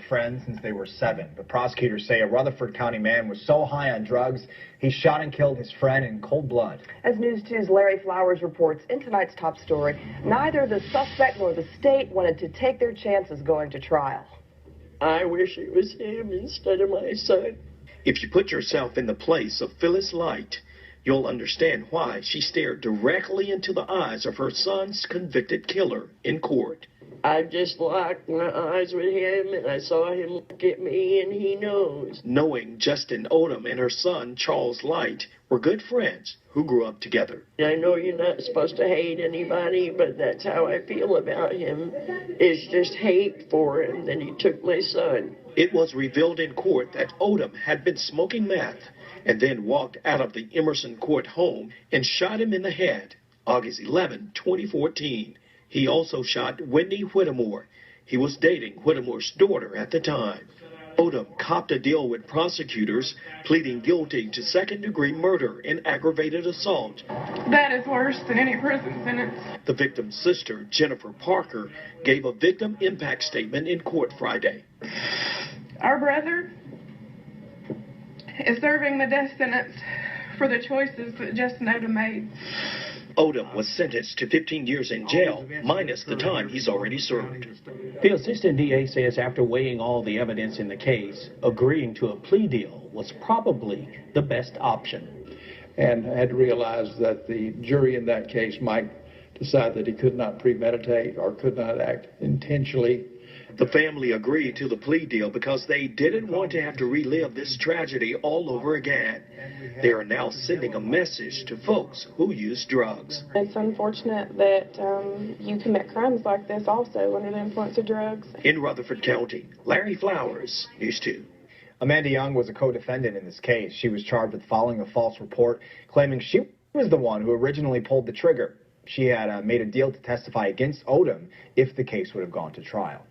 friends since they were 7. But prosecutors say a Rutherford County man was so high on drugs, he shot and killed his friend in cold blood. As News 2's Larry Flowers reports in tonight's top story, neither the suspect nor the state wanted to take their chances going to trial. I wish it was him instead of my son. If you put yourself in the place of Phyllis Light, you'll understand why she stared directly into the eyes of her son's convicted killer in court. I just locked my eyes with him, and I saw him look at me, and he knows. Knowing Justin Odom and her son, Charles Light, were good friends who grew up together. I know you're not supposed to hate anybody, but that's how I feel about him. It's just hate for him that he took my son. It was revealed in court that Odom had been smoking meth and then walked out of the Emerson Court home and shot him in the head, August 11, 2014. He also shot Wendy Whittemore. He was dating Whittemore's daughter at the time. Odom copped a deal with prosecutors, pleading guilty to second-degree murder and aggravated assault. That is worse than any prison sentence. The victim's sister, Jennifer Parker, gave a victim impact statement in court Friday. Our brother is serving the death sentence for the choices that Justin Odom made. Odom was sentenced to 15 years in jail, minus the time he's already served. The assistant DA says after weighing all the evidence in the case, agreeing to a plea deal was probably the best option. And had realized that the jury in that case might decide that he could not premeditate or could not act intentionally. The family agreed to the plea deal because they didn't want to have to relive this tragedy all over again. They are now sending a message to folks who use drugs. It's unfortunate that you commit crimes like this also under the influence of drugs. In Rutherford County, Larry Flowers, News 2. Amanda Young was a co-defendant in this case. She was charged with filing a false report, claiming she was the one who originally pulled the trigger. She had made a deal to testify against Odom if the case would have gone to trial.